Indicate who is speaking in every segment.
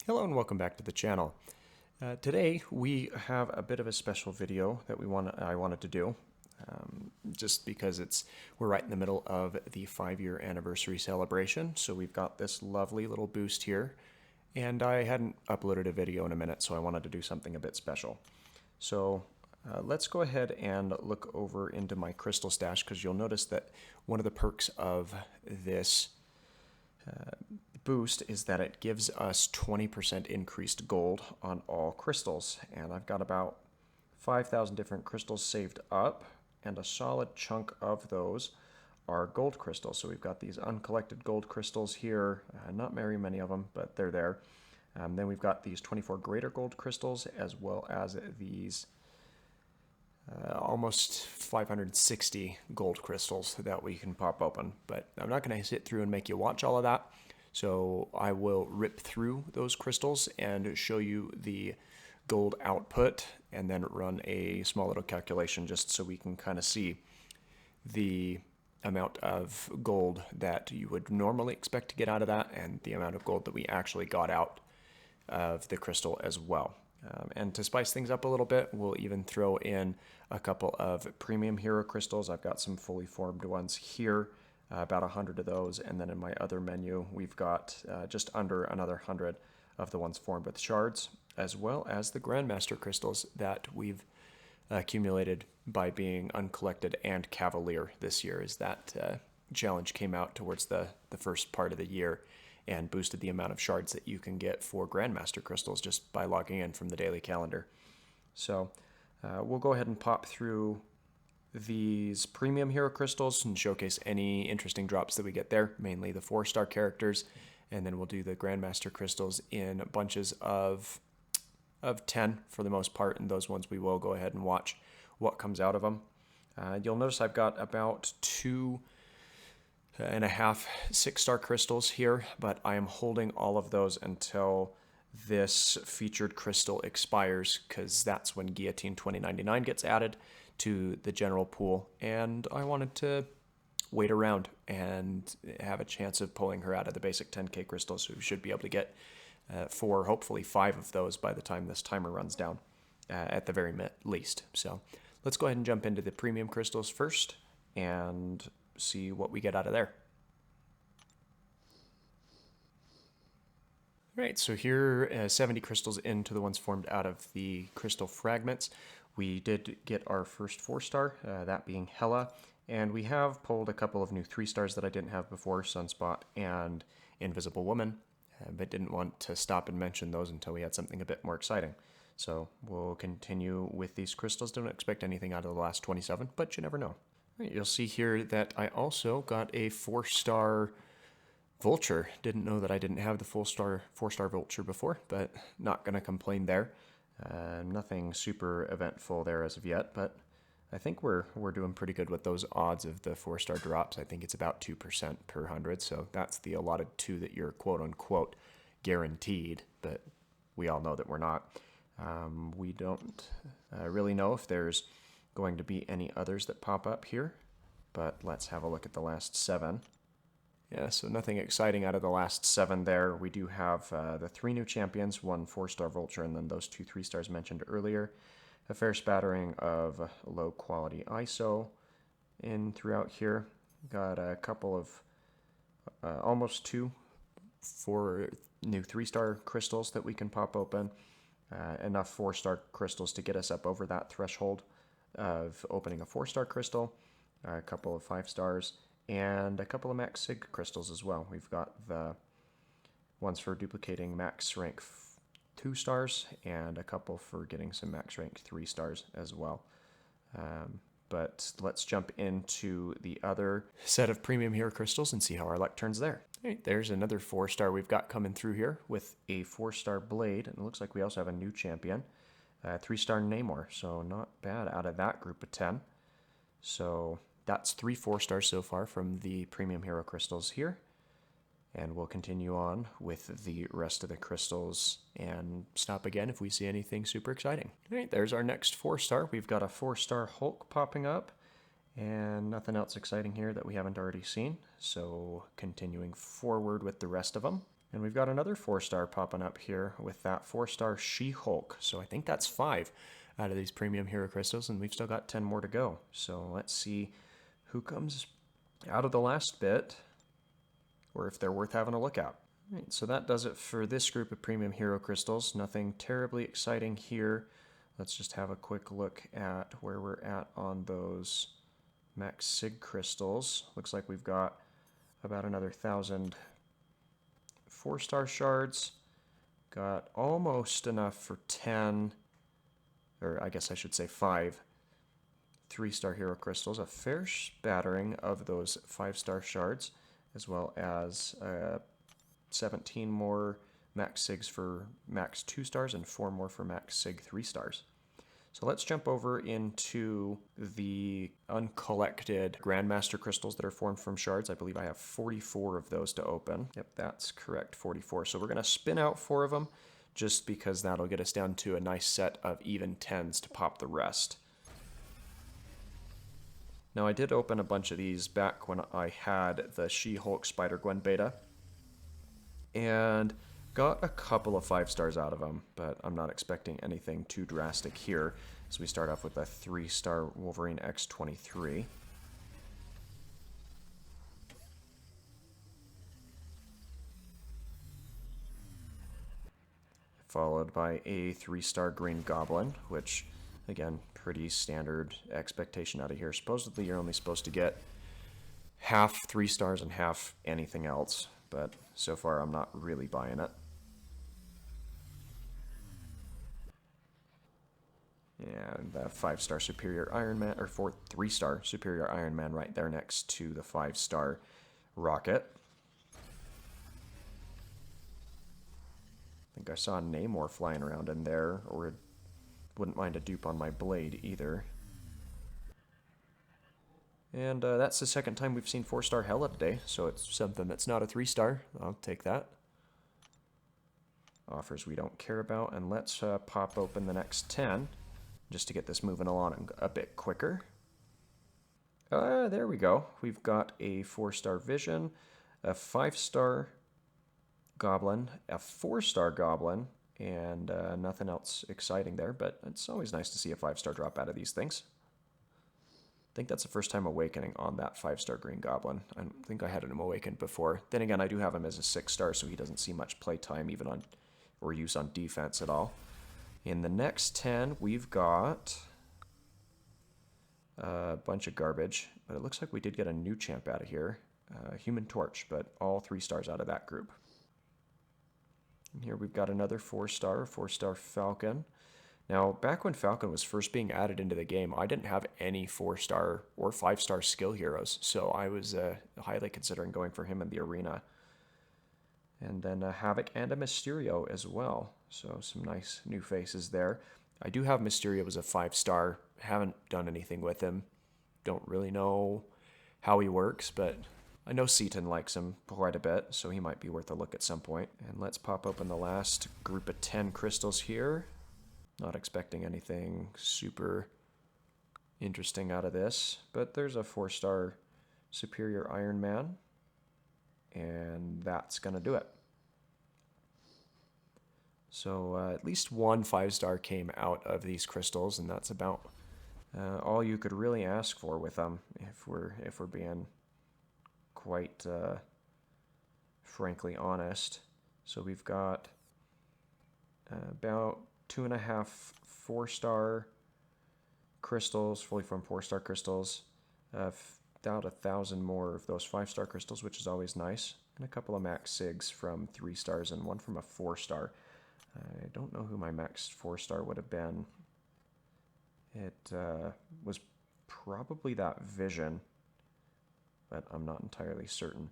Speaker 1: Hello and welcome back to the channel. Today we have a bit of a special video that I wanted to do, just because we're right in the middle of the 5-year anniversary celebration. So we've got this lovely little boost here, and I hadn't uploaded a video in a minute, so I wanted to do something a bit special. So let's go ahead and look over into my crystal stash, because you'll notice that one of the perks of this boost is that it gives us 20% increased gold on all crystals, and I've got about 5,000 different crystals saved up, and a solid chunk of those are gold crystals. So we've got these uncollected gold crystals here, not very many of them, but they're there. Then we've got these 24 greater gold crystals, as well as these almost 560 gold crystals that we can pop open. But I'm not going to sit through and make you watch all of that. So I will rip through those crystals and show you the gold output, and then run a small little calculation just so we can kind of see the amount of gold that you would normally expect to get out of that, and the amount of gold that we actually got out of the crystal as well. And to spice things up a little bit, we'll even throw in a couple of premium hero crystals. I've got some fully formed ones here. About 100 of those, and then in my other menu we've got just under another 100 of the ones formed with shards, as well as the Grandmaster crystals that we've accumulated by being uncollected and Cavalier this year, as that challenge came out towards the first part of the year and boosted the amount of shards that you can get for Grandmaster crystals just by logging in from the daily calendar. So we'll go ahead and pop through these premium hero crystals and showcase any interesting drops that we get there, mainly the 4-star characters, and then we'll do the Grandmaster crystals in bunches of 10 for the most part, and those ones we will go ahead and watch what comes out of them. You'll notice I've got about 2.5 6-star crystals here, but I am holding all of those until this featured crystal expires, because that's when Guillotine 2099 gets added to the general pool, and I wanted to wait around and have a chance of pulling her out of the basic 10k crystals, so we should be able to get hopefully 5 of those by the time this timer runs down, at the very least. So let's go ahead and jump into the premium crystals first and see what we get out of there. Right, so here 70 crystals into the ones formed out of the crystal fragments. We did get our first 4-star, that being Hela, and we have pulled a couple of new 3-stars that I didn't have before, Sunspot and Invisible Woman, but didn't want to stop and mention those until we had something a bit more exciting. So we'll continue with these crystals. Don't expect anything out of the last 27, but you never know. Right, you'll see here that I also got a 4-star Vulture. Didn't know that I didn't have the 4-star Vulture before, but not going to complain there. Nothing super eventful there as of yet, but I think we're doing pretty good with those odds of the 4-star drops. I think it's about 2% per 100, so that's the allotted 2 that you're quote-unquote guaranteed, but we all know that we're not. We don't really know if there's going to be any others that pop up here, but let's have a look at the last 7. Yeah, so nothing exciting out of the last 7 there. We do have the 3 new champions, 1 4-star Vulture, and then those 2 3-stars mentioned earlier. A fair spattering of low-quality ISO in throughout here. Got a couple of almost 2 for new 3-star crystals that we can pop open. Enough 4-star crystals to get us up over that threshold of opening a 4-star crystal. A couple of 5-stars. And a couple of max sig crystals as well. We've got the ones for duplicating max rank 2 stars, and a couple for getting some max rank 3 stars as well. But let's jump into the other set of premium hero crystals and see how our luck turns there. All right, there's another 4-star we've got coming through here with a 4-star Blade, and it looks like we also have a new champion, 3-star Namor, so not bad out of that group of 10. So that's 3 4-stars so far from the premium hero crystals here. And we'll continue on with the rest of the crystals and stop again if we see anything super exciting. All right, there's our next 4-star. We've got a 4-star Hulk popping up, and nothing else exciting here that we haven't already seen. So continuing forward with the rest of them. And we've got another 4-star popping up here with that 4-star She-Hulk. So I think that's 5 out of these premium hero crystals, and we've still got 10 more to go. So let's see who comes out of the last bit, or if they're worth having a look at. All right, so that does it for this group of premium hero crystals. Nothing terribly exciting here. Let's just have a quick look at where we're at on those max sig crystals. Looks like we've got about another 1,000 4-star shards. Got almost enough for 10, or I guess I should say 5 3-star hero crystals. A fair spattering of those 5-star shards, as well as 17 more max sigs for max 2 stars and 4 more for max sig 3 stars. So let's jump over into the uncollected Grandmaster crystals that are formed from shards. I believe I have 44 of those to open. Yep, that's correct, 44. So we're going to spin out 4 of them, just because that'll get us down to a nice set of even 10s to pop the rest. Now I did open a bunch of these back when I had the She-Hulk Spider-Gwen beta, and got a couple of 5 stars out of them, but I'm not expecting anything too drastic here. So we start off with a 3-star Wolverine X-23. Followed by a 3-star Green Goblin, which, again, pretty standard expectation out of here. Supposedly you're only supposed to get half 3 stars and half anything else, but so far I'm not really buying it. And the 5-star Superior Iron Man, or 3-star Superior Iron Man right there next to the 5-star Rocket. I think I saw Namor flying around in there, or wouldn't mind a dupe on my blade either. And that's the second time we've seen 4-star Hela today, so it's something that's not a 3-star. I'll take that. Offers we don't care about, and let's pop open the next 10. Just to get this moving along a bit quicker. There we go. We've got a 4-star Vision, a 5-star Goblin, a 4-star Goblin, and nothing else exciting there, but it's always nice to see a 5-star drop out of these things. I think that's the first time awakening on that 5-star Green Goblin. I don't think I had him awakened before. Then again, I do have him as a 6-star, so he doesn't see much playtime even on, or use on defense at all. In the next 10, we've got a bunch of garbage, but it looks like we did get a new champ out of here. Human Torch, but all 3 stars out of that group. And here we've got another 4-star, 4-star Falcon. Now, back when Falcon was first being added into the game, I didn't have any 4-star or 5-star skill heroes, so I was highly considering going for him in the arena. And then a Havoc and a Mysterio as well. So some nice new faces there. I do have Mysterio as a 5-star. Haven't done anything with him. Don't really know how he works, but I know Seaton likes him quite a bit, so he might be worth a look at some point. And let's pop open the last group of 10 crystals here. Not expecting anything super interesting out of this, but there's a 4-star Superior Iron Man. And that's going to do it. So at least one 5-star came out of these crystals, and that's about all you could really ask for with them, if we're being quite frankly honest. So we've got about 2.5 4-star crystals, fully formed 4-star crystals. About 1,000 more of those 5-star crystals, which is always nice, and a couple of max sigs from 3 stars and one from a 4-star. I don't know who my max 4-star would have been. It was probably that Vision, but I'm not entirely certain.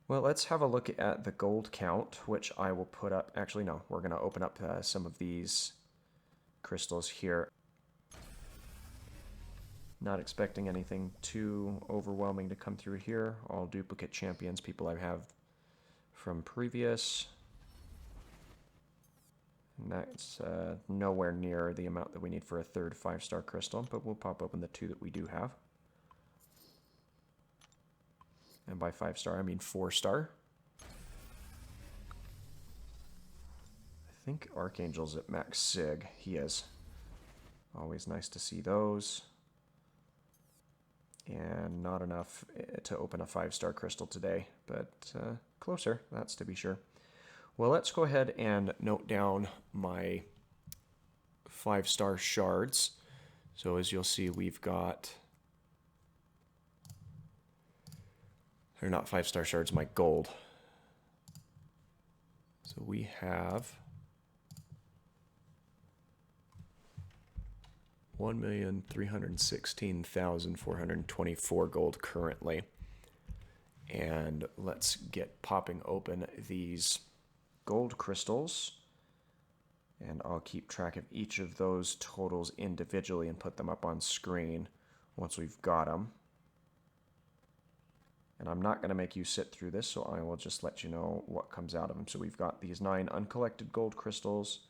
Speaker 1: Well, let's have a look at the gold count, which I will put up. Actually, no, we're going to open up some of these crystals here. Not expecting anything too overwhelming to come through here. All duplicate champions, people I have from previous. And that's nowhere near the amount that we need for a third 5-star crystal, but we'll pop open the 2 that we do have. And by 5-star, I mean 4-star. think Archangel's at max sig. He is. Always nice to see those. And not enough to open a 5-star crystal today, but closer, that's to be sure. Well, let's go ahead and note down my 5-star shards. So as you'll see, we've got... They're not 5-star shards, my gold. So we have 1,316,424 gold currently. And let's get popping open these gold crystals. And I'll keep track of each of those totals individually and put them up on screen once we've got them. And I'm not going to make you sit through this, so I will just let you know what comes out of them. So we've got these 9 uncollected gold crystals.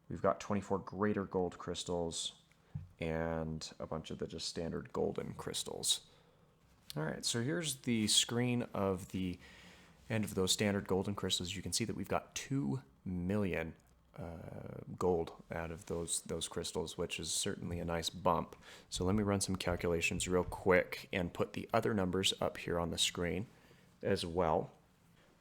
Speaker 1: We've got 24 greater gold crystals. And a bunch of the just standard golden crystals. All right, so here's the screen of the end of those standard golden crystals. You can see that we've got 2 million gold out of those crystals, which is certainly a nice bump. So let me run some calculations real quick and put the other numbers up here on the screen as well.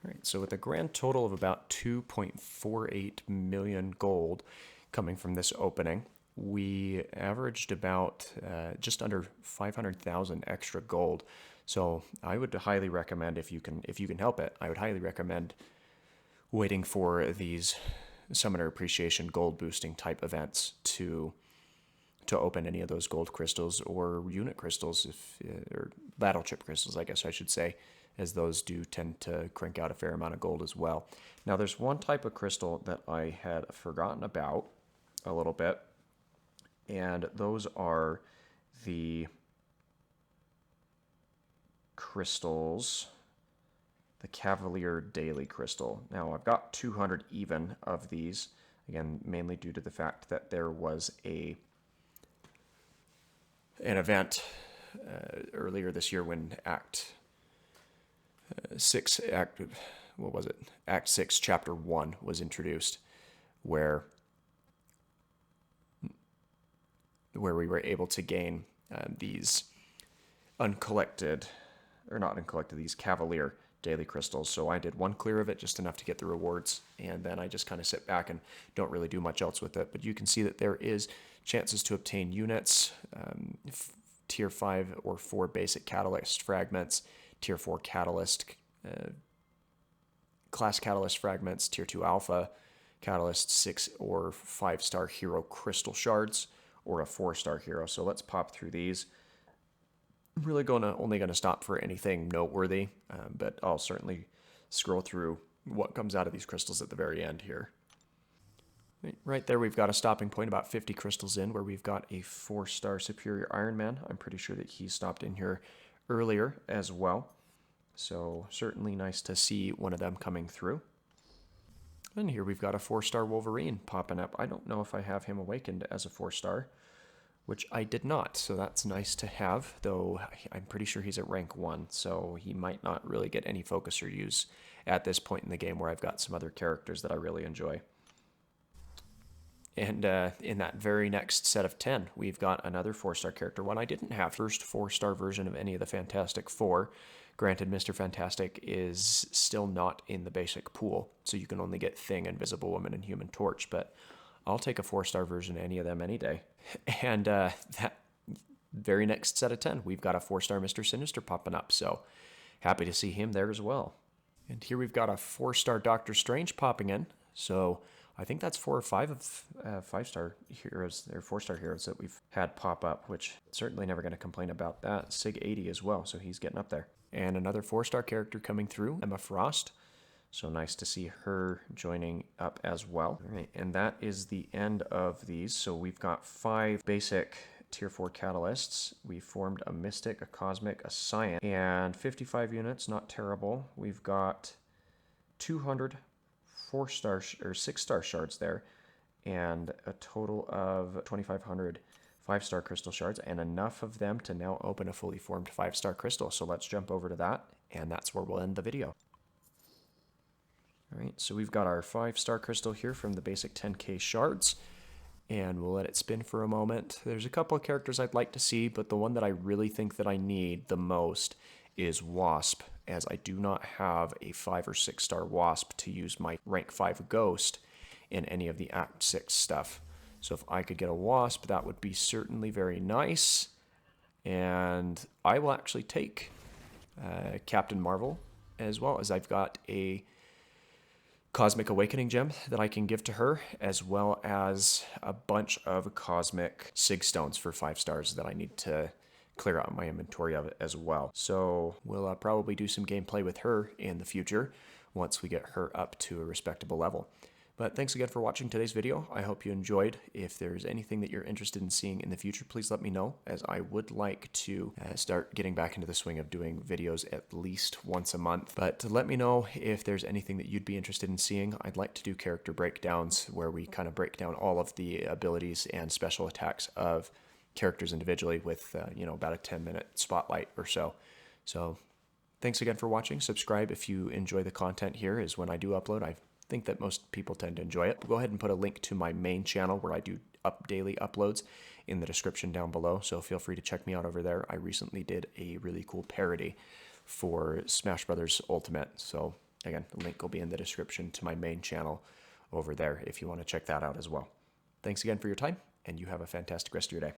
Speaker 1: All right, so with a grand total of about 2.48 million gold coming from this opening, we averaged about just under 500,000 extra gold. So I would highly recommend, if you can help it, I would highly recommend waiting for these Summoner Appreciation gold boosting type events to open any of those gold crystals or unit crystals, or battle chip crystals, I guess I should say, as those do tend to crank out a fair amount of gold as well. Now there's one type of crystal that I had forgotten about a little bit, and those are the crystals, the Cavalier Daily Crystal. Now I've got 200 even of these, again, mainly due to the fact that there was an event earlier this year when Act 6, Act 6, Chapter 1 was introduced, where we were able to gain these these Cavalier Daily Crystals. So I did 1 clear of it, just enough to get the rewards, and then I just kind of sit back and don't really do much else with it. But you can see that there is chances to obtain units, tier 5 or 4 basic catalyst fragments, tier 4 catalyst, class catalyst fragments, tier 2 alpha catalyst, 6 or 5-star hero crystal shards, or a 4-star hero. So let's pop through these. I'm really only gonna stop for anything noteworthy, but I'll certainly scroll through what comes out of these crystals at the very end here. Right there, we've got a stopping point about 50 crystals in, where we've got a 4-star Superior Iron Man. I'm pretty sure that he stopped in here earlier as well. So certainly nice to see one of them coming through. And here we've got a 4-star Wolverine popping up. I don't know if I have him awakened as a 4-star, which I did not, so that's nice to have, though I'm pretty sure he's at rank 1, so he might not really get any focus or use at this point in the game, where I've got some other characters that I really enjoy. And in that very next set of 10, we've got another 4-star character, one I didn't have. First 4-star version of any of the Fantastic Four. Granted, Mr. Fantastic is still not in the basic pool, so you can only get Thing, Invisible Woman, and Human Torch, but I'll take a 4-star version of any of them any day. And that very next set of 10, we've got a 4-star Mr. Sinister popping up, so happy to see him there as well. And here we've got a 4-star Doctor Strange popping in, so I think that's 4 or 5 of 5-star heroes, or 4-star heroes that we've had pop up, which certainly never going to complain about that. Sig 80 as well, so he's getting up there. And another 4-star character coming through, Emma Frost. So nice to see her joining up as well. All right, and that is the end of these. So we've got 5 basic tier 4 catalysts. We formed a Mystic, a Cosmic, a Science, and 55 units, not terrible. We've got 200 4-star or 6-star shards there, and a total of 2,500 5-star crystal shards, and enough of them to now open a fully formed 5-star crystal. So let's jump over to that, and that's where we'll end the video. All right, so we've got our 5-star crystal here from the basic 10K shards, and we'll let it spin for a moment. There's a couple of characters I'd like to see, but the one that I really think that I need the most is Wasp, as I do not have a 5 or 6-star Wasp to use my rank 5 ghost in any of the Act 6 stuff. So if I could get a Wasp, that would be certainly very nice. And I will actually take Captain Marvel, as well as I've got a Cosmic Awakening gem that I can give to her, as well as a bunch of Cosmic Sig Stones for 5 stars that I need to clear out my inventory of it as well. So we'll probably do some gameplay with her in the future once we get her up to a respectable level. But thanks again for watching today's video. I hope you enjoyed. If there's anything that you're interested in seeing in the future, please let me know, as I would like to start getting back into the swing of doing videos at least once a month. But let me know if there's anything that you'd be interested in seeing. I'd like to do character breakdowns where we kind of break down all of the abilities and special attacks of characters individually with, about a 10-minute spotlight or so. So thanks again for watching. Subscribe if you enjoy the content here, as when I do upload, I think that most people tend to enjoy it. Go ahead and put a link to my main channel where I do daily uploads in the description down below, so feel free to check me out over there. I recently did a really cool parody for Smash Brothers Ultimate, so again, the link will be in the description to my main channel over there if you want to check that out as well. Thanks again for your time, and you have a fantastic rest of your day.